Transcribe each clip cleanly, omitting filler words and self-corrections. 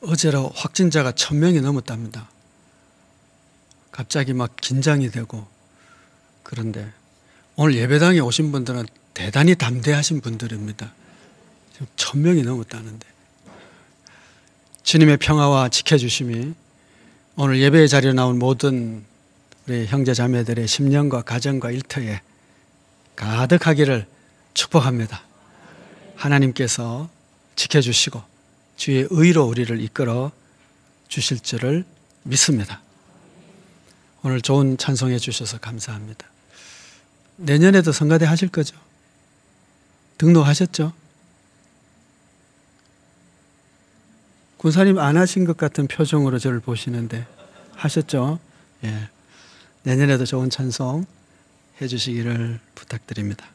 어제로 확진자가 1000명이 넘었답니다. 갑자기 막 긴장이 되고. 그런데 오늘 예배당에 오신 분들은 대단히 담대하신 분들입니다. 지금 1000명이 넘었다는데. 주님의 평화와 지켜주심이 오늘 예배의 자리에 나온 모든 우리 형제 자매들의 심령과 가정과 일터에 가득하기를 축복합니다. 하나님께서 지켜주시고 주의 의로 우리를 이끌어 주실 줄을 믿습니다. 오늘 좋은 찬송해 주셔서 감사합니다. 내년에도 성가대 하실 거죠? 등록하셨죠? 군사님 안 하신 것 같은 표정으로 저를 보시는데 하셨죠? 예. 내년에도 좋은 찬송 해 주시기를 부탁드립니다.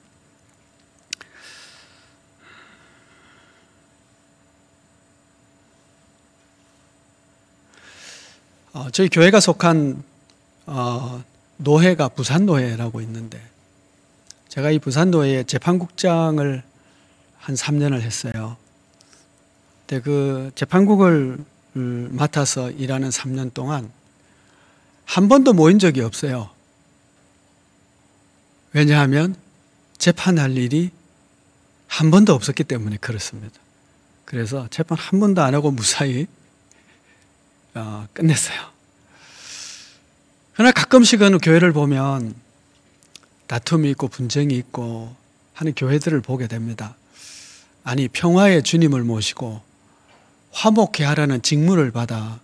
저희 교회가 속한 노회가 부산노회라고 있는데 제가 이 부산노회의 재판국장을 한 3년을 했어요. 근데 그 재판국을 맡아서 일하는 3년 동안 한 번도 모인 적이 없어요. 왜냐하면 재판할 일이 한 번도 없었기 때문에 그렇습니다. 그래서 재판 한 번도 안 하고 무사히 끝냈어요. 그러나 가끔씩은 교회를 보면 다툼이 있고 분쟁이 있고 하는 교회들을 보게 됩니다. 아니, 평화의 주님을 모시고 화목케 하라는 직무를 받아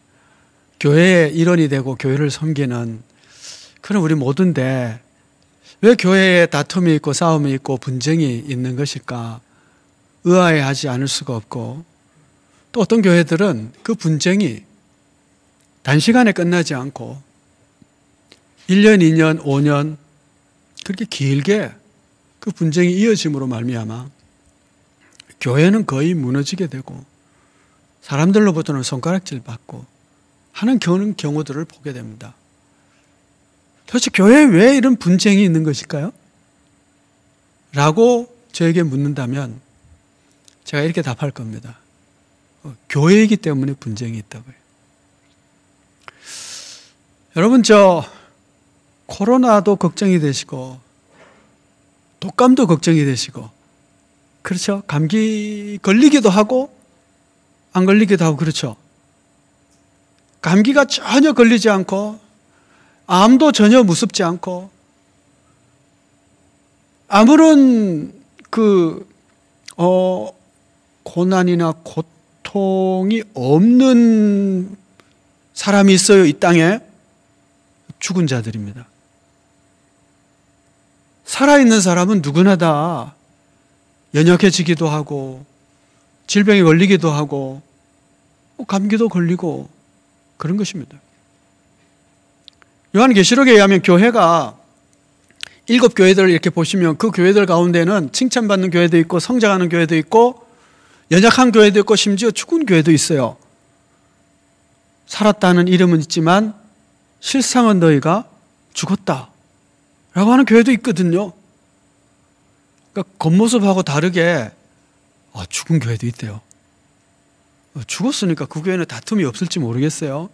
교회의 일원이 되고 교회를 섬기는 그런 우리 모두인데 왜 교회에 다툼이 있고 싸움이 있고 분쟁이 있는 것일까 의아해하지 않을 수가 없고, 또 어떤 교회들은 그 분쟁이 단시간에 끝나지 않고 1년, 2년, 5년 그렇게 길게 그 분쟁이 이어짐으로 말미암아 교회는 거의 무너지게 되고 사람들로부터는 손가락질 받고 하는 그런 경우들을 보게 됩니다. 도대체 교회에 왜 이런 분쟁이 있는 것일까요? 라고 저에게 묻는다면 제가 이렇게 답할 겁니다. 교회이기 때문에 분쟁이 있다고요. 여러분, 코로나도 걱정이 되시고 독감도 걱정이 되시고, 그렇죠? 감기 걸리기도 하고 안 걸리기도 하고, 그렇죠? 감기가 전혀 걸리지 않고 암도 전혀 무섭지 않고 아무런 고난이나 고통이 없는 사람이 있어요, 이 땅에? 죽은 자들입니다. 살아있는 사람은 누구나 다 연약해지기도 하고 질병에 걸리기도 하고 감기도 걸리고 그런 것입니다. 요한계시록에 의하면 교회가 7교회들을 이렇게 보시면 그 교회들 가운데는 칭찬받는 교회도 있고 성장하는 교회도 있고 연약한 교회도 있고 심지어 죽은 교회도 있어요. 살았다는 이름은 있지만 실상은 너희가 죽었다 라고 하는 교회도 있거든요. 그러니까 겉모습하고 다르게 죽은 교회도 있대요. 죽었으니까 그 교회는 다툼이 없을지 모르겠어요.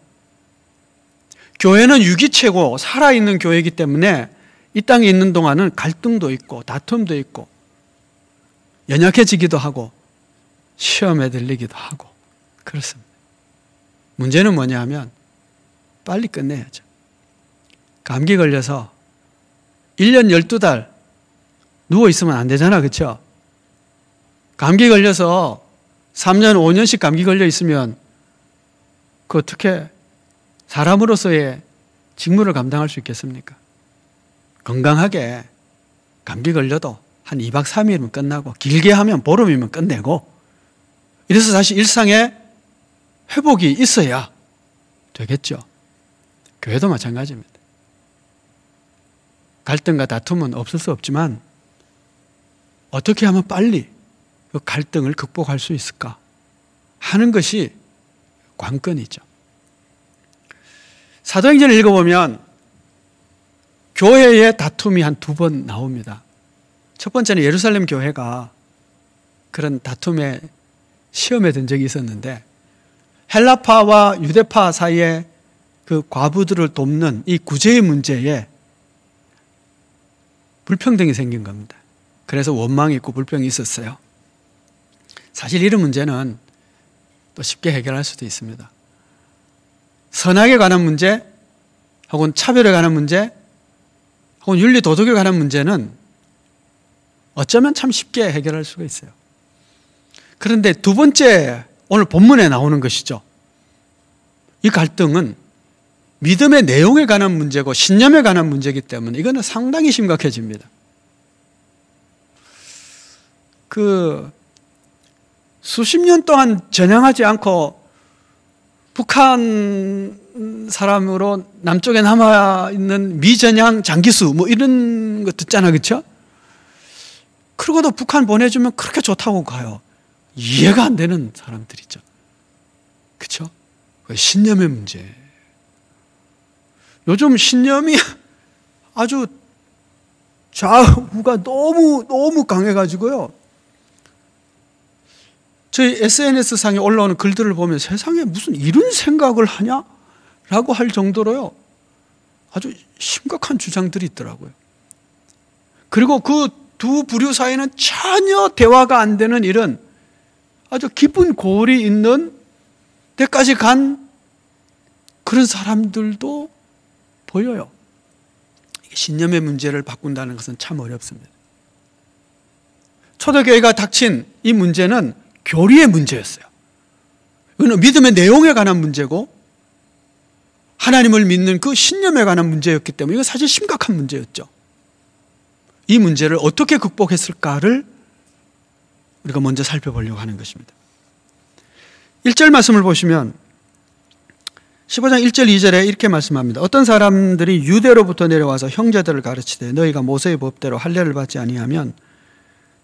교회는 유기체고 살아있는 교회이기 때문에 이 땅에 있는 동안은 갈등도 있고 다툼도 있고 연약해지기도 하고 시험에 들리기도 하고 그렇습니다. 문제는 뭐냐 하면 빨리 끝내야죠. 감기 걸려서 1년 12달 누워있으면 안 되잖아, 그렇죠? 감기 걸려서 3년 5년씩 감기 걸려 있으면 그 어떻게 사람으로서의 직무를 감당할 수 있겠습니까? 건강하게 감기 걸려도 한 2박 3일이면 끝나고 길게 하면 보름이면 끝내고, 이래서 다시 일상에 회복이 있어야 되겠죠. 교회도 마찬가지입니다. 갈등과 다툼은 없을 수 없지만 어떻게 하면 빨리 그 갈등을 극복할 수 있을까 하는 것이 관건이죠. 사도행전을 읽어보면 교회의 다툼이 한 2번 나옵니다. 첫 번째는 예루살렘 교회가 그런 다툼에 시험에 든 적이 있었는데 헬라파와 유대파 사이에 그 과부들을 돕는 이 구제의 문제에 불평등이 생긴 겁니다. 그래서 원망이 있고 불평이 있었어요. 사실 이런 문제는 또 쉽게 해결할 수도 있습니다. 선악에 관한 문제, 혹은 차별에 관한 문제, 혹은 윤리 도덕에 관한 문제는 어쩌면 참 쉽게 해결할 수가 있어요. 그런데 두 번째, 오늘 본문에 나오는 것이죠. 이 갈등은 믿음의 내용에 관한 문제고 신념에 관한 문제이기 때문에 이거는 상당히 심각해집니다. 수십 년 동안 전향하지 않고 북한 사람으로 남쪽에 남아있는 미전향 장기수 뭐 이런 거 듣잖아, 그렇죠? 그러고도 북한 보내주면 그렇게 좋다고 가요. 이해가 안 되는 사람들이죠. 그렇죠? 신념의 문제. 요즘 신념이 아주 좌우가 너무 강해가지고요. 저희 SNS상에 올라오는 글들을 보면 세상에 무슨 이런 생각을 하냐? 라고 할 정도로요. 아주 심각한 주장들이 있더라고요. 그리고 그 두 부류 사이는 전혀 대화가 안 되는 이런 아주 깊은 골이 있는 데까지 간 그런 사람들도 보여요. 신념의 문제를 바꾼다는 것은 참 어렵습니다. 초대교회가 닥친 이 문제는 교리의 문제였어요. 이거는 믿음의 내용에 관한 문제고 하나님을 믿는 그 신념에 관한 문제였기 때문에 이건 사실 심각한 문제였죠. 이 문제를 어떻게 극복했을까를 우리가 먼저 살펴보려고 하는 것입니다. 1절 말씀을 보시면 15장 1절 2절에 이렇게 말씀합니다. 어떤 사람들이 유대로부터 내려와서 형제들을 가르치되 너희가 모세의 법대로 할례를 받지 아니하면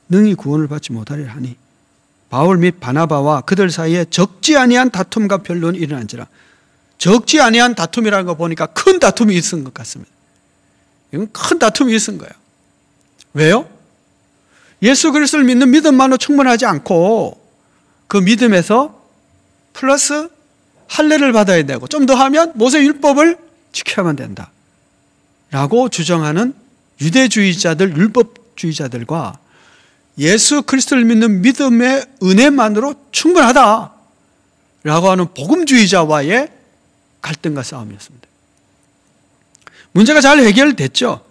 능히 구원을 받지 못하리라 하니 바울 및 바나바와 그들 사이에 적지 아니한 다툼과 변론이 일어난지라. 적지 아니한 다툼이라는 거 보니까 큰 다툼이 있은 것 같습니다. 이건 큰 다툼이 있은 거예요. 왜요? 예수 그리스도를 믿는 믿음만으로 충분하지 않고 그 믿음에서 플러스 할례를 받아야 되고 좀 더 하면 모세 율법을 지켜야만 된다 라고 주장하는 유대주의자들, 율법주의자들과 예수 그리스도를 믿는 믿음의 은혜만으로 충분하다 라고 하는 복음주의자와의 갈등과 싸움이었습니다. 문제가 잘 해결됐죠.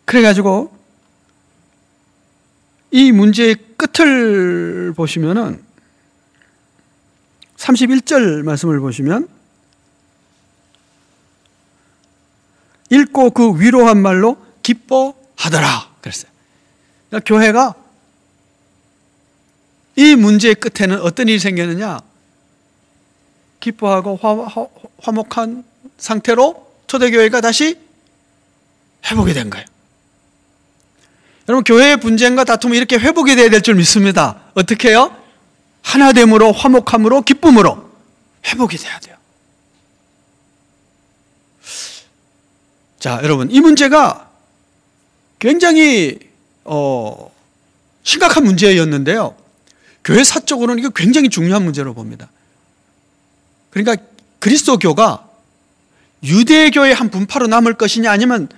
그래가지고 이 문제의 끝을 보시면은 31절 말씀을 보시면 읽고 그 위로한 말로 기뻐하더라 그랬어요. 그러니까 교회가 이 문제의 끝에는 어떤 일이 생겼느냐? 기뻐하고 화목한 상태로 초대교회가 다시 회복이 된 거예요. 여러분, 교회의 분쟁과 다툼이 이렇게 회복이 돼야 될 줄 믿습니다. 어떻게 해요? 하나됨으로, 화목함으로, 기쁨으로 회복이 돼야 돼요. 자, 여러분, 이 문제가 굉장히 심각한 문제였는데요. 교회 사적으로는 이거 굉장히 중요한 문제로 봅니다. 그러니까 그리스도교가 유대교의 한 분파로 남을 것이냐 아니면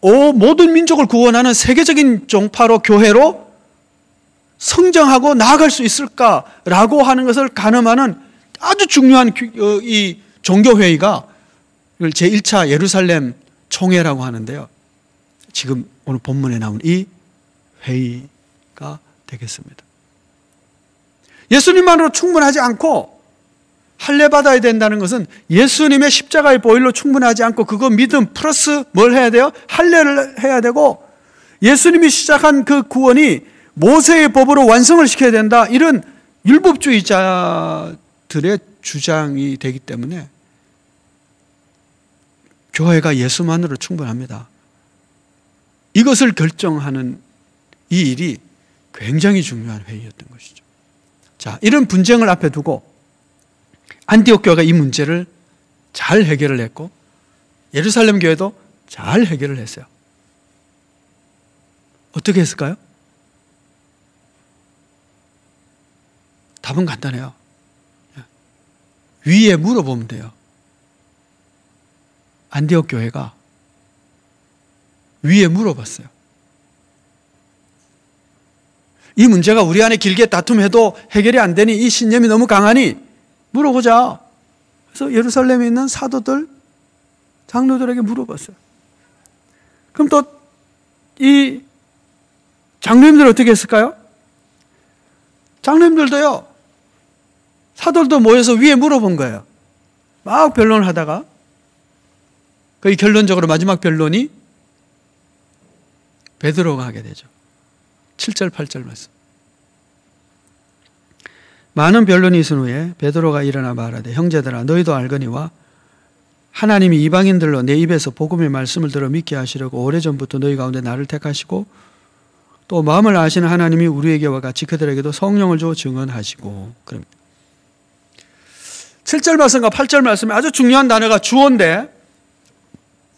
모든 민족을 구원하는 세계적인 종파로 교회로 성장하고 나아갈 수 있을까라고 하는 것을 가늠하는 아주 중요한 이 종교회의가 제1차 예루살렘 총회라고 하는데요. 지금 오늘 본문에 나온 이 회의가 되겠습니다. 예수님만으로 충분하지 않고 할례 받아야 된다는 것은 예수님의 십자가의 보혈로 충분하지 않고 그거 믿음 플러스 뭘 해야 돼요? 할례를 해야 되고 예수님이 시작한 그 구원이 모세의 법으로 완성을 시켜야 된다. 이런 율법주의자들의 주장이 되기 때문에 교회가 예수만으로 충분합니다. 이것을 결정하는 이 일이 굉장히 중요한 회의였던 것이죠. 자, 이런 분쟁을 앞에 두고 안디옥 교회가 이 문제를 잘 해결을 했고 예루살렘 교회도 잘 해결을 했어요. 어떻게 했을까요? 답은 간단해요. 위에 물어보면 돼요. 안디옥 교회가 위에 물어봤어요. 이 문제가 우리 안에 길게 다툼해도 해결이 안 되니 이 신념이 너무 강하니 물어보자. 그래서 예루살렘에 있는 사도들, 장로들에게 물어봤어요. 그럼 또 이 장로님들 어떻게 했을까요? 장로님들도요, 사도들도 모여서 위에 물어본 거예요. 막 변론을 하다가 거의 결론적으로 마지막 변론이 베드로가 하게 되죠. 7절 8절 말씀. 많은 변론이 있은 후에 베드로가 일어나 말하되 형제들아 너희도 알거니와 하나님이 이방인들로 내 입에서 복음의 말씀을 들어 믿게 하시려고 오래전부터 너희 가운데 나를 택하시고 또 마음을 아시는 하나님이 우리에게와 같이 그들에게도 성령을 주어 증언하시고. 그럽니다. 7절 말씀과 8절 말씀에 아주 중요한 단어가 주어인데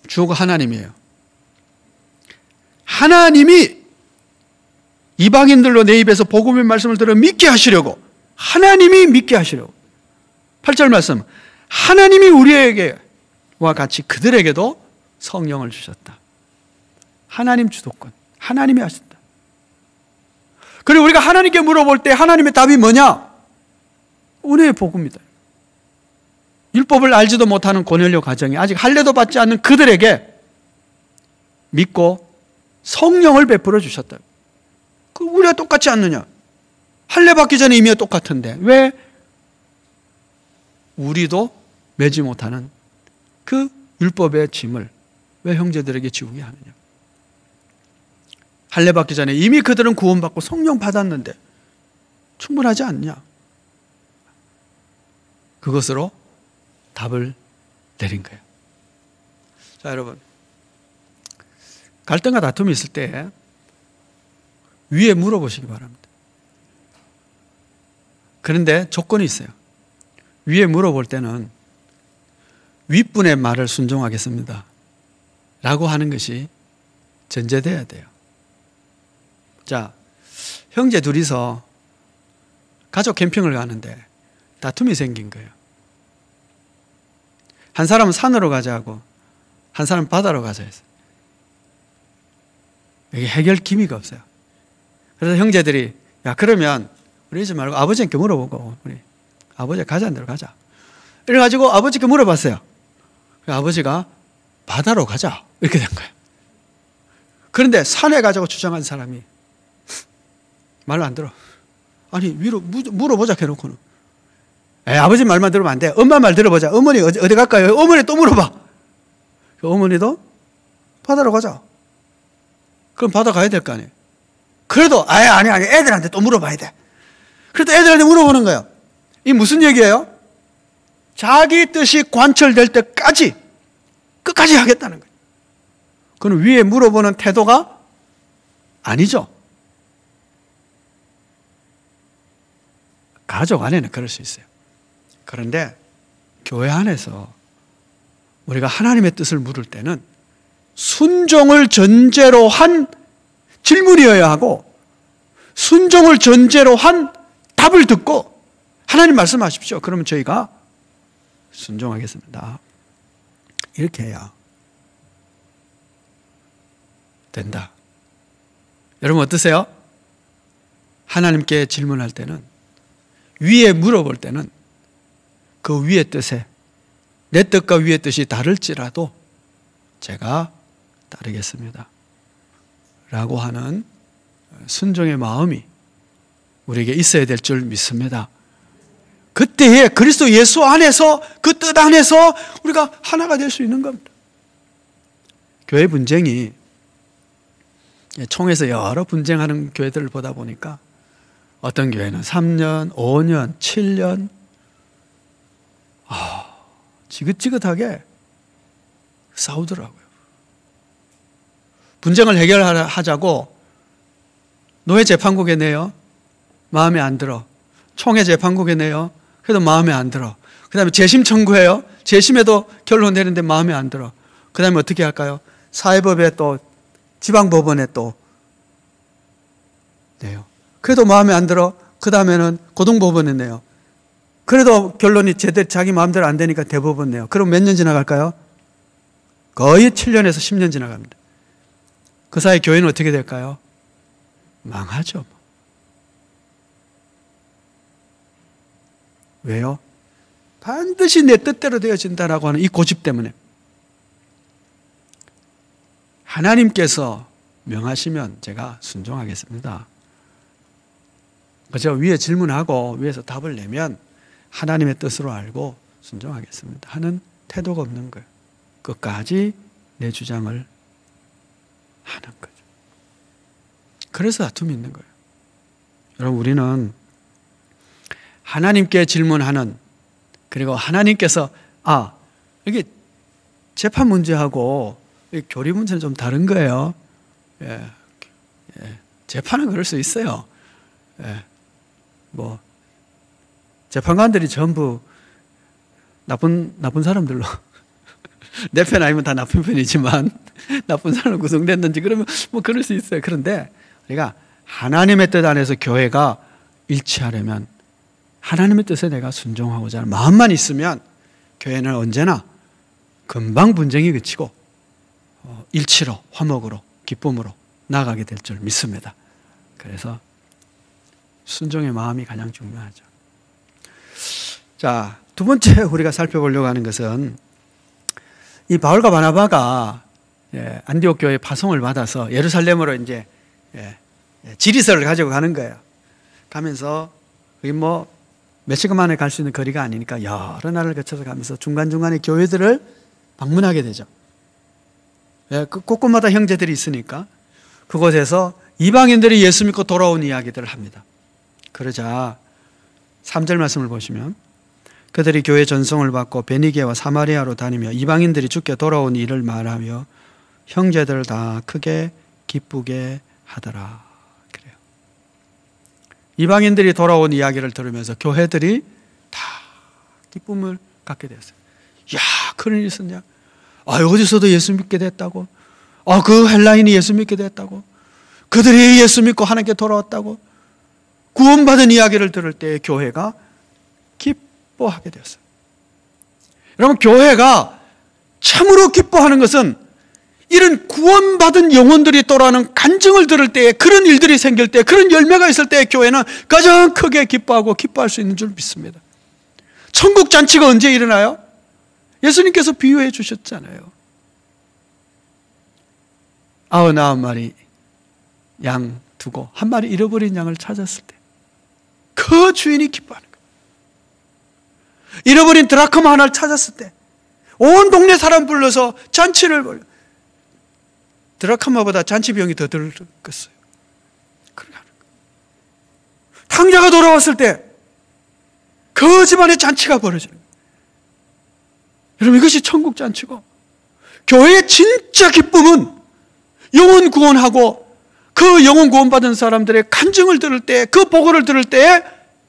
주어가 하나님이에요. 하나님이 이방인들로 내 입에서 복음의 말씀을 들어 믿게 하시려고, 하나님이 믿게 하시려고. 8절 말씀, 하나님이 우리에게와 같이 그들에게도 성령을 주셨다. 하나님 주도권, 하나님이 하신다. 그리고 우리가 하나님께 물어볼 때 하나님의 답이 뭐냐? 은혜의 복음이다. 율법을 알지도 못하는 고넬료 가정이 아직 할례도 받지 않는 그들에게 믿고 성령을 베풀어 주셨다. 그 우리가 똑같지 않느냐? 할례 받기 전에 이미 똑같은데 왜 우리도 매지 못하는 그 율법의 짐을 왜 형제들에게 지우게 하느냐? 할례 받기 전에 이미 그들은 구원받고 성령 받았는데 충분하지 않냐? 그것으로 답을 내린 거예요. 자, 여러분, 갈등과 다툼이 있을 때 위에 물어보시기 바랍니다. 그런데 조건이 있어요. 위에 물어볼 때는 윗분의 말을 순종하겠습니다 라고 하는 것이 전제돼야 돼요. 자, 형제 둘이서 가족 캠핑을 가는데 다툼이 생긴 거예요. 한 사람은 산으로 가자고 한 사람은 바다로 가자 했어요. 여기 해결 기미가 없어요. 그래서 형제들이 야 그러면 우리 이러지 말고 아버지께 물어보고 우리 아버지 가자는 대로 가자. 이래가지고 아버지께 물어봤어요. 아버지가 바다로 가자 이렇게 된 거예요. 그런데 산에 가자고 주장한 사람이 말을 안 들어. 아니 위로 물어보자 해놓고는 아버지 말만 들으면 안 돼. 엄마 말 들어보자. 어머니 어디 갈까요? 어머니 또 물어봐. 어머니도 바다로 가자. 그럼 바다 가야 될 거 아니에요. 그래도 아니 애들한테 또 물어봐야 돼. 그래도 애들한테 물어보는 거예요. 이 무슨 얘기예요? 자기 뜻이 관철될 때까지 끝까지 하겠다는 거예요. 그건 위에 물어보는 태도가 아니죠. 가족 안에는 그럴 수 있어요. 그런데 교회 안에서 우리가 하나님의 뜻을 물을 때는 순종을 전제로 한 질문이어야 하고 순종을 전제로 한 답을 듣고 하나님 말씀하십시오. 그러면 저희가 순종하겠습니다. 이렇게 해야 된다. 여러분 어떠세요? 하나님께 질문할 때는 위에 물어볼 때는 그 위의 뜻에 내 뜻과 위의 뜻이 다를지라도 제가 따르겠습니다 라고 하는 순종의 마음이 우리에게 있어야 될 줄 믿습니다. 그때에 그리스도 예수 안에서 그 뜻 안에서 우리가 하나가 될 수 있는 겁니다. 교회 분쟁이 총에서 여러 분쟁하는 교회들을 보다 보니까 어떤 교회는 3년, 5년, 7년 지긋지긋하게 싸우더라고요. 분쟁을 해결하자고 노예 재판국에 내요. 마음에 안 들어. 총회 재판국에 내요. 그래도 마음에 안 들어. 그 다음에 재심 청구해요. 재심에도 결론 내는데 마음에 안 들어. 그 다음에 어떻게 할까요? 사회법에 또 지방법원에 또 내요. 그래도 마음에 안 들어. 그 다음에는 고등법원에 내요. 그래도 결론이 제대로 자기 마음대로 안 되니까 대법원 내요. 그럼 몇 년 지나갈까요? 거의 7년에서 10년 지나갑니다. 그 사이 교회는 어떻게 될까요? 망하죠. 왜요? 반드시 내 뜻대로 되어진다라고 하는 이 고집 때문에. 하나님께서 명하시면 제가 순종하겠습니다. 제가 위에 질문하고 위에서 답을 내면 하나님의 뜻으로 알고 순종하겠습니다 하는 태도가 없는 거예요. 끝까지 내 주장을 하는 거죠. 그래서 다툼이 있는 거예요. 여러분, 우리는 하나님께 질문하는, 그리고 하나님께서 이게 재판 문제하고 교리 문제는 좀 다른 거예요. 재판은 그럴 수 있어요. 뭐 재판관들이 전부 나쁜 사람들로 내 편 아니면 다 나쁜 편이지만 나쁜 사람으로 구성됐는지 그러면 뭐 그럴 수 있어요. 그런데 우리가 하나님의 뜻 안에서 교회가 일치하려면 하나님의 뜻에 내가 순종하고자 하는 마음만 있으면 교회는 언제나 금방 분쟁이 그치고 일치로, 화목으로, 기쁨으로 나아가게 될 줄 믿습니다. 그래서 순종의 마음이 가장 중요하죠. 자, 두 번째 우리가 살펴보려고 하는 것은 이 바울과 바나바가 안디옥 교회 파송을 받아서 예루살렘으로 이제 지리설을 가지고 가는 거예요. 가면서 여기 뭐 몇 시간 만에 갈 수 있는 거리가 아니니까 여러 날을 거쳐서 가면서 중간중간에 교회들을 방문하게 되죠. 그 곳곳마다 형제들이 있으니까 그곳에서 이방인들이 예수 믿고 돌아온 이야기들을 합니다. 그러자 3절 말씀을 보시면 그들이 교회 전송을 받고 베니게와 사마리아로 다니며 이방인들이 주께 돌아온 일을 말하며 형제들 다 크게 기쁘게 하더라. 그래요. 이방인들이 돌아온 이야기를 들으면서 교회들이 다 기쁨을 갖게 되었어요. 야, 그런 일이 있었냐? 어디서도 예수 믿게 됐다고? 그 헬라인이 예수 믿게 됐다고? 그들이 예수 믿고 하나님께 돌아왔다고? 구원받은 이야기를 들을 때 교회가 기뻐하게 되었어요. 여러분, 교회가 참으로 기뻐하는 것은 이런 구원받은 영혼들이 돌아오는 간증을 들을 때, 그런 일들이 생길 때, 그런 열매가 있을 때 교회는 가장 크게 기뻐하고 기뻐할 수 있는 줄 믿습니다. 천국 잔치가 언제 일어나요? 예수님께서 비유해 주셨잖아요. 99마리 양 두고 한 마리 잃어버린 양을 찾았을 때 그 주인이 기뻐하는 거예요. 잃어버린 드라크마 하나를 찾았을 때 온 동네 사람 불러서 잔치를 벌여. 드라크마보다 잔치 비용이 더 들었겠어요. 그렇게 하는 거예요. 탕자가 돌아왔을 때 그 집안에 잔치가 벌어지는 거예요. 여러분, 이것이 천국 잔치고, 교회의 진짜 기쁨은 영혼 구원하고 그 영혼 구원받은 사람들의 간증을 들을 때, 그 보고를 들을 때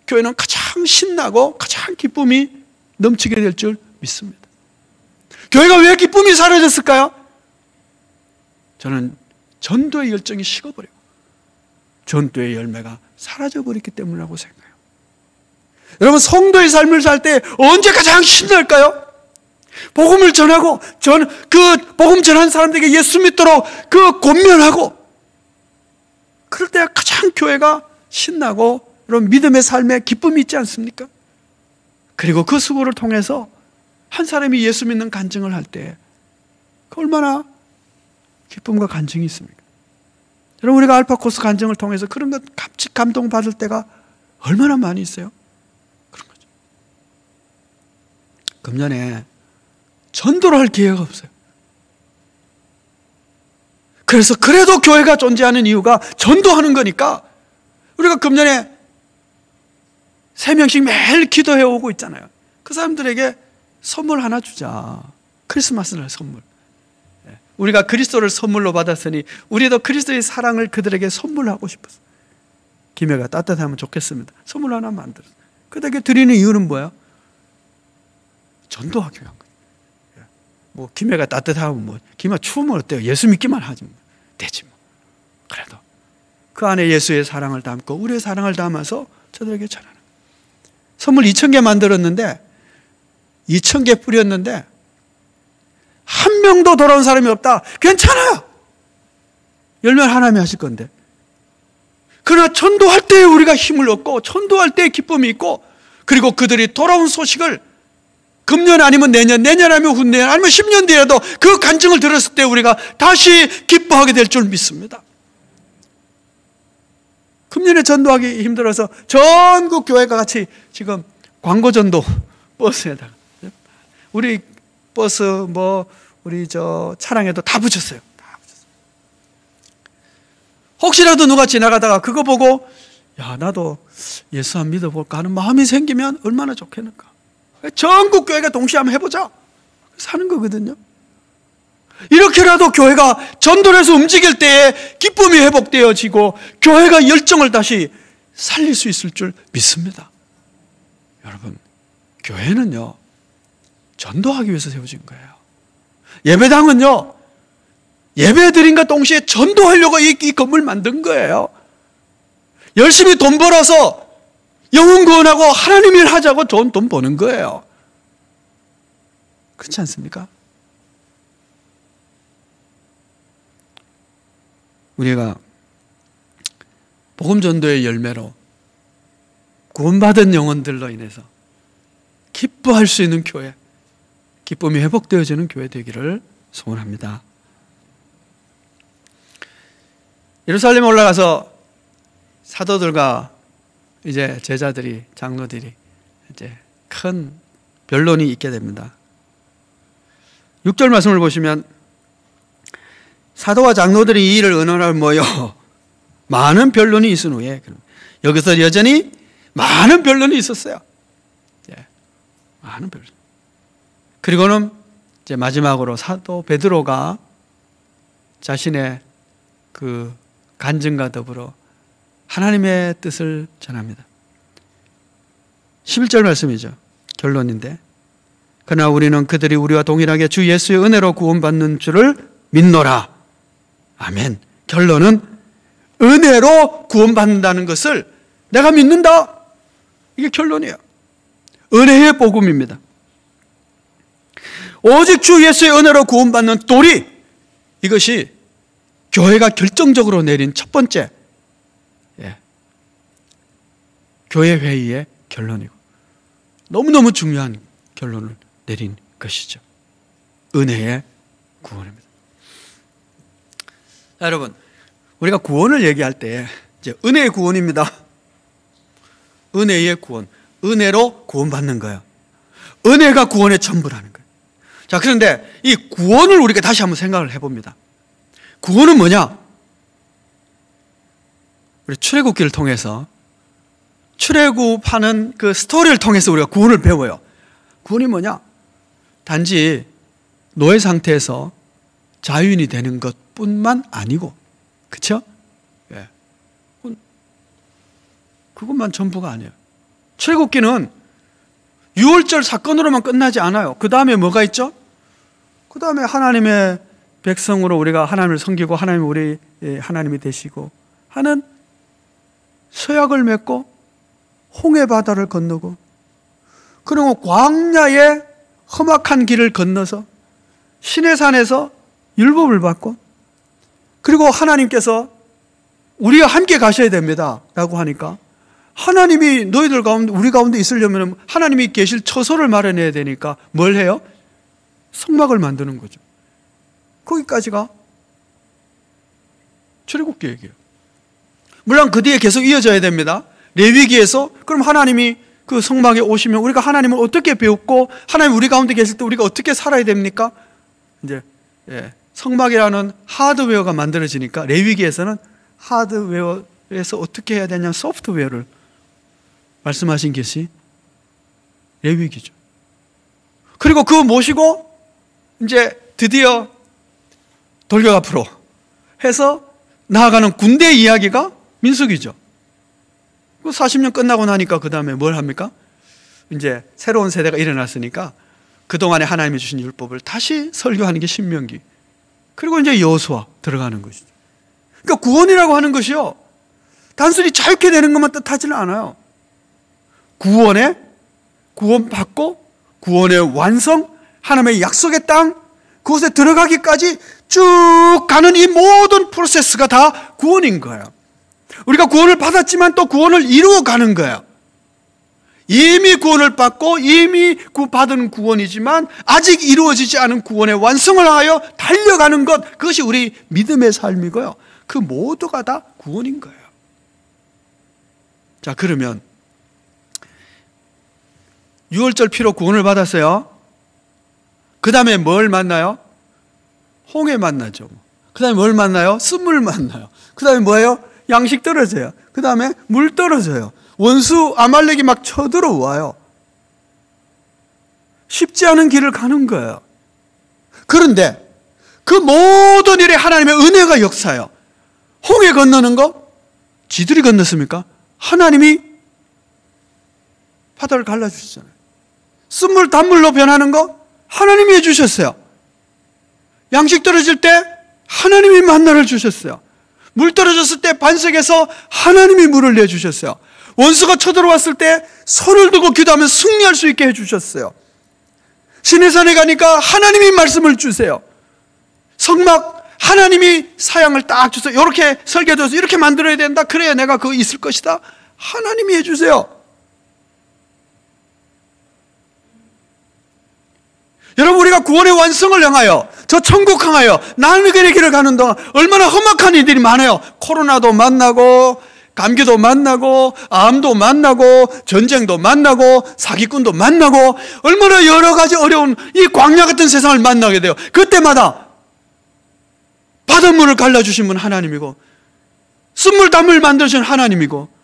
교회는 가장 신나고 가장 기쁨이 넘치게 될 줄 믿습니다. 교회가 왜 기쁨이 사라졌을까요? 저는 전도의 열정이 식어버리고 전도의 열매가 사라져버렸기 때문이라고 생각해요. 여러분, 성도의 삶을 살 때 언제 가장 신날까요? 복음을 전하고 그 복음 전하는 사람들에게 예수 믿도록 그 권면하고, 그럴 때 가장 교회가 신나고 여러분 믿음의 삶에 기쁨이 있지 않습니까? 그리고 그 수고를 통해서 한 사람이 예수 믿는 간증을 할 때 얼마나 기쁨과 간증이 있습니까? 여러분, 우리가 알파코스 간증을 통해서 그런 것 감동받을 때가 얼마나 많이 있어요? 그런 거죠. 금년에 전도를 할 기회가 없어요. 그래서 그래도 교회가 존재하는 이유가 전도하는 거니까 우리가 금년에 3명씩 매일 기도해 오고 있잖아요. 그 사람들에게 선물 하나 주자. 크리스마스날 선물. 우리가 그리스도를 선물로 받았으니 우리도 그리스도의 사랑을 그들에게 선물하고 싶었어요. 기회가 따뜻하면 좋겠습니다. 선물 하나 만들었어요. 그들에게 드리는 이유는 뭐예요? 전도하기 위한 거예요. 뭐 기회가 따뜻하면 뭐 기회가 추우면 어때요? 예수 믿기만 하지 뭐. 되지 뭐. 그래도 그 안에 예수의 사랑을 담고 우리의 사랑을 담아서 저들에게 전하는 거예요. 선물 2,000개 만들었는데 2,000개 뿌렸는데 한 명도 돌아온 사람이 없다. 괜찮아요. 열매는 하나님이 하실 건데. 그러나 전도할 때 우리가 힘을 얻고 전도할 때 기쁨이 있고 그리고 그들이 돌아온 소식을 금년 아니면 내년, 내년 아니면 후내년 아니면 10년 뒤에도 그 간증을 들었을 때 우리가 다시 기뻐하게 될 줄 믿습니다. 금년에 전도하기 힘들어서 전국 교회가 같이 지금 광고 전도 버스에다가 우리 버스 우리 차량에도 다 붙였어요. 혹시라도 누가 지나가다가 그거 보고 야 나도 예수 한번 믿어볼까 하는 마음이 생기면 얼마나 좋겠는가. 전국 교회가 동시에 한번 해보자. 사는 거거든요. 이렇게라도 교회가 전도를 해서 움직일 때에 기쁨이 회복되어지고 교회가 열정을 다시 살릴 수 있을 줄 믿습니다. 여러분, 교회는요 전도하기 위해서 세워진 거예요. 예배당은요 예배드림과 동시에 전도하려고 이 건물 만든 거예요. 열심히 돈 벌어서 영혼 구원하고 하나님 일 하자고 좋은 돈 버는 거예요. 그렇지 않습니까? 우리가 복음 전도의 열매로 구원받은 영혼들로 인해서 기뻐할 수 있는 교회, 기쁨이 회복되어지는 교회 되기를 소원합니다. 예루살렘에 올라가서 사도들과 이제 제자들이, 장로들이 이제 큰 변론이 있게 됩니다. 6절 말씀을 보시면 사도와 장로들이 이 일을 의논하러 모여 많은 변론이 있은 후에 여기서 여전히 많은 변론이 있었어요. 많은 변론. 그리고는 이제 마지막으로 사도 베드로가 자신의 그 간증과 더불어 하나님의 뜻을 전합니다. 11절 말씀이죠. 결론인데 그러나 우리는 그들이 우리와 동일하게 주 예수의 은혜로 구원받는 줄을 믿노라. 아멘. 결론은 은혜로 구원받는다는 것을 내가 믿는다. 이게 결론이에요. 은혜의 복음입니다. 오직 주 예수의 은혜로 구원받는 도리, 이것이 교회가 결정적으로 내린 첫 번째 교회 회의의 결론이고 너무너무 중요한 결론을 내린 것이죠. 은혜의 구원입니다. 자, 여러분, 우리가 구원을 얘기할 때 이제 은혜의 구원입니다. 은혜의 구원, 은혜로 구원받는 거예요. 은혜가 구원의 전부라는 거예요. 자, 그런데 이 구원을 우리가 다시 한번 생각을 해봅니다. 구원은 뭐냐? 우리 출애굽기를 통해서 출애굽하는 그 스토리를 통해서 우리가 구원을 배워요. 구원이 뭐냐? 단지 노예 상태에서 자유인이 되는 것뿐만 아니고, 그렇죠? 예. 그것만 전부가 아니에요. 출애굽기는 유월절 사건으로만 끝나지 않아요. 그 다음에 뭐가 있죠? 그 다음에 하나님의 백성으로 우리가 하나님을 섬기고 하나님이 우리 하나님이 되시고 하는 서약을 맺고 홍해 바다를 건너고 그리고 광야의 험악한 길을 건너서 시내산에서 율법을 받고 그리고 하나님께서 우리와 함께 가셔야 됩니다 라고 하니까 하나님이 너희들 가운데 우리 가운데 있으려면 하나님이 계실 처소를 마련해야 되니까 뭘 해요? 성막을 만드는 거죠. 거기까지가 출애굽기 얘기예요. 물론 그 뒤에 계속 이어져야 됩니다. 레위기에서 그럼 하나님이 그 성막에 오시면 우리가 하나님을 어떻게 배웠고 하나님 우리 가운데 계실 때 우리가 어떻게 살아야 됩니까? 이제 성막이라는 하드웨어가 만들어지니까 레위기에서는 하드웨어에서 어떻게 해야 되냐 소프트웨어를 말씀하신 것이 레위기죠. 그리고 그거 모시고 이제 드디어 돌격 앞으로 해서 나아가는 군대 이야기가 민수기죠. 40년 끝나고 나니까 그 다음에 뭘 합니까? 이제 새로운 세대가 일어났으니까 그동안에 하나님이 주신 율법을 다시 설교하는 게 신명기. 그리고 이제 여호수아 들어가는 것이죠. 그러니까 구원이라고 하는 것이요 단순히 자유케 되는 것만 뜻하지는 않아요. 구원의 구원받고 구원의 완성, 하나님의 약속의 땅, 그곳에 들어가기까지 쭉 가는 이 모든 프로세스가 다 구원인 거예요. 우리가 구원을 받았지만 또 구원을 이루어가는 거예요. 이미 구원을 받고 이미 받은 구원이지만 아직 이루어지지 않은 구원의 완성을 하여 달려가는 것, 그것이 우리 믿음의 삶이고요. 그 모두가 다 구원인 거예요. 자, 그러면 6월절 피로 구원을 받았어요. 그 다음에 뭘 만나요? 홍해 만나죠. 그 다음에 뭘 만나요? 쓴물 만나요. 그 다음에 뭐예요? 양식 떨어져요. 그 다음에 물 떨어져요. 원수 아말렉이 막 쳐들어와요. 쉽지 않은 길을 가는 거예요. 그런데 그 모든 일에 하나님의 은혜가 역사해요. 홍해 건너는 거 지들이 건넜습니까? 하나님이 바다를 갈라주셨잖아요. 쓴물 단물로 변하는 거 하나님이 해주셨어요. 양식 떨어질 때 하나님이 만나를 주셨어요. 물 떨어졌을 때 반석에서 하나님이 물을 내주셨어요. 원수가 쳐들어왔을 때 손을 들고 기도하면 승리할 수 있게 해주셨어요. 시내산에 가니까 하나님이 말씀을 주세요. 성막 하나님이 사양을 딱 주세요. 이렇게 설계해줘서 이렇게 만들어야 된다. 그래야 내가 그거 있을 것이다. 하나님이 해주세요. 여러분, 우리가 구원의 완성을 향하여, 저 천국 향하여 나그네 길을 가는 동안 얼마나 험악한 일들이 많아요. 코로나도 만나고, 감기도 만나고, 암도 만나고, 전쟁도 만나고, 사기꾼도 만나고, 얼마나 여러 가지 어려운 이 광야 같은 세상을 만나게 돼요. 그때마다 바닷물을 갈라주신 분 하나님이고, 쓴물 단물 만드신 하나님이고,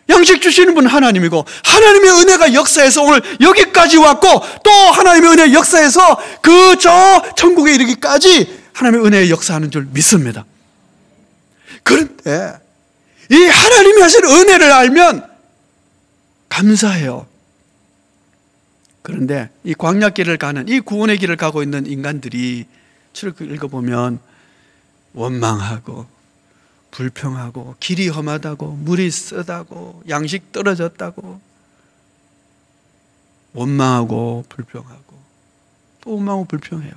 양식 주시는 분 하나님이고, 하나님의 은혜가 역사해서 오늘 여기까지 왔고, 또 하나님의 은혜 역사해서 그 저 천국에 이르기까지 하나님의 은혜의 역사하는 줄 믿습니다. 그런데 이 하나님이 하신 은혜를 알면 감사해요. 그런데 이 광야길을 가는, 이 구원의 길을 가고 있는 인간들이 책을 읽어보면 원망하고 불평하고 길이 험하다고 물이 쓰다고 양식 떨어졌다고 원망하고 불평하고 또 원망하고 불평해요.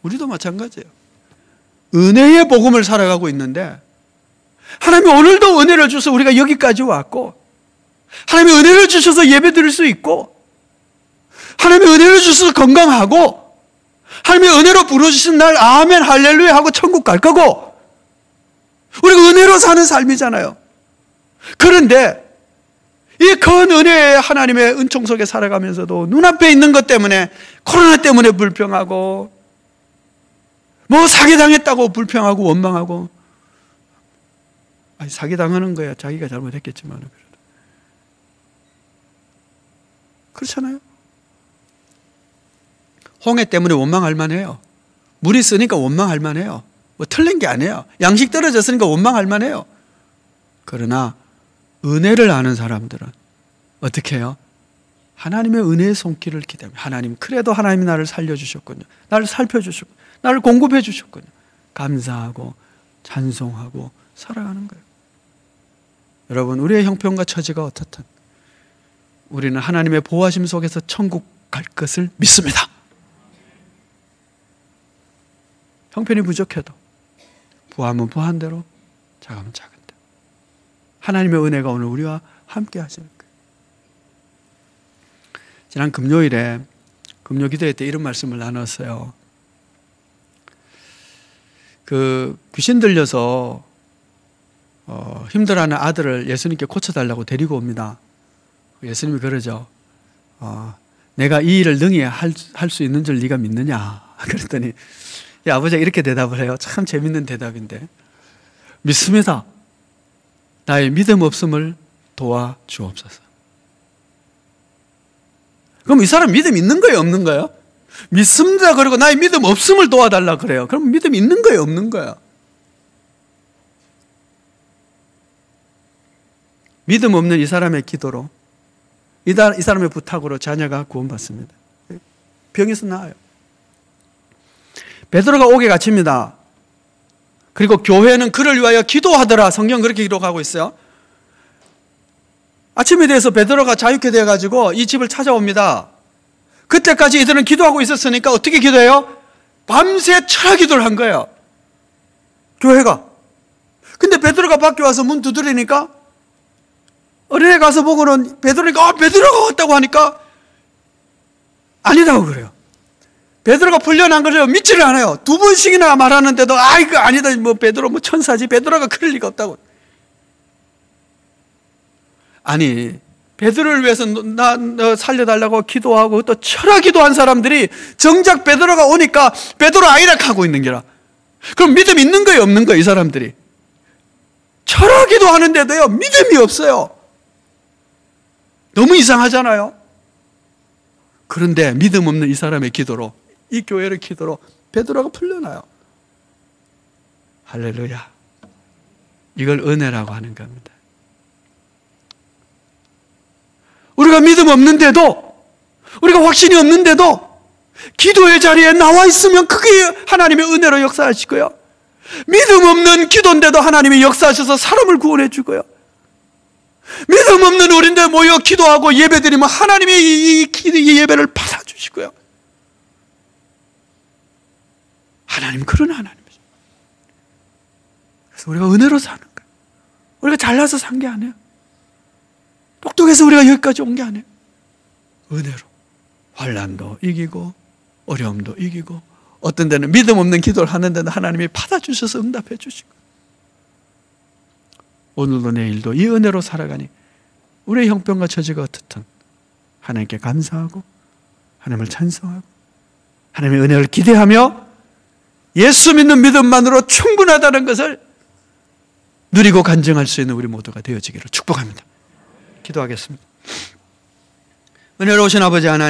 우리도 마찬가지예요. 은혜의 복음을 살아가고 있는데 하나님이 오늘도 은혜를 주셔서 우리가 여기까지 왔고, 하나님이 은혜를 주셔서 예배 드릴 수 있고, 하나님이 은혜를 주셔서 건강하고, 하나님의 은혜로 부르시는 날 아멘 할렐루야 하고 천국 갈 거고, 우리가 은혜로 사는 삶이잖아요. 그런데 이 큰 은혜의 하나님의 은총 속에 살아가면서도 눈앞에 있는 것 때문에, 코로나 때문에 불평하고, 뭐 사기당했다고 불평하고 원망하고, 아니, 사기당하는 거야 자기가 잘못했겠지만 그렇잖아요. 홍해 때문에 원망할 만해요. 물이 쓰니까 원망할 만해요. 뭐 틀린 게 아니에요. 양식 떨어졌으니까 원망할 만해요. 그러나 은혜를 아는 사람들은 어떻게 해요? 하나님의 은혜의 손길을 기대합니다. 하나님, 그래도 하나님이 나를 살려주셨군요. 나를 살펴주셨군요. 나를 공급해 주셨군요. 감사하고 찬송하고 살아가는 거예요. 여러분, 우리의 형편과 처지가 어떻든 우리는 하나님의 보호하심 속에서 천국 갈 것을 믿습니다. 형편이 부족해도 부하면 부한 대로, 작으면 작은 대로 하나님의 은혜가 오늘 우리와 함께 하실 거예요. 지난 금요일에 금요 기도회 때 이런 말씀을 나눴어요. 그 귀신 들려서 힘들어하는 아들을 예수님께 고쳐달라고 데리고 옵니다. 예수님이 그러죠. 내가 이 일을 능히 할 수 있는 줄 네가 믿느냐? 그랬더니 아버지가 이렇게 대답을 해요. 참 재밌는 대답인데, 믿습니다. 나의 믿음 없음을 도와주옵소서. 그럼 이 사람 믿음 있는 거예요, 없는 거예요? 믿습니다. 그리고 나의 믿음 없음을 도와달라 그래요. 그럼 믿음 있는 거예요, 없는 거예요? 믿음 없는 이 사람의 기도로, 이 사람의 부탁으로 자녀가 구원받습니다. 병에서 나아요. 베드로가 옥에 갇힙니다. 그리고 교회는 그를 위하여 기도하더라. 성경 그렇게 기록하고 있어요. 아침이 돼서 베드로가 자유케 되어가지고 이 집을 찾아옵니다. 그때까지 이들은 기도하고 있었으니까 어떻게 기도해요? 밤새 철야 기도를 한 거예요. 교회가. 근데 베드로가 밖에 와서 문 두드리니까 어린애 가서 보고는 베드로가 왔다고 하니까 아니라고 그래요. 베드로가 풀려난 걸 믿지를 않아요. 2번씩이나 말하는데도 이거 아니다. 베드로 천사지. 베드로가 그럴 리가 없다고. 아니, 베드로를 위해서 너 살려달라고 기도하고 또 철야 기도한 사람들이 정작 베드로가 오니까 베드로 아이락하고 있는 게라. 그럼 믿음 있는 거예요, 없는 거예요, 이 사람들이? 철야 기도하는데도요, 믿음이 없어요. 너무 이상하잖아요. 그런데 믿음 없는 이 사람의 기도로, 이 교회의 기도로 베드로가 풀려나요. 할렐루야. 이걸 은혜라고 하는 겁니다. 우리가 믿음 없는데도, 우리가 확신이 없는데도 기도의 자리에 나와 있으면 그게 하나님의 은혜로 역사하시고요. 믿음 없는 기도인데도 하나님이 역사하셔서 사람을 구원해 주고요. 믿음 없는 우리인데 모여 기도하고 예배드리면 하나님이 이 예배를 받아주시고요. 하나님 그런 하나님이죠. 그래서 우리가 은혜로 사는 거예요. 우리가 잘나서 산 게 아니에요. 똑똑해서 우리가 여기까지 온 게 아니에요. 은혜로 환난도 이기고 어려움도 이기고 어떤 데는 믿음 없는 기도를 하는데도 하나님이 받아주셔서 응답해 주시고 오늘도 내일도 이 은혜로 살아가니 우리의 형편과 처지가 어떻든 하나님께 감사하고 하나님을 찬송하고 하나님의 은혜를 기대하며 예수 믿는 믿음만으로 충분하다는 것을 누리고 간증할 수 있는 우리 모두가 되어지기를 축복합니다. 기도하겠습니다. 은혜로우신 아버지 하나님,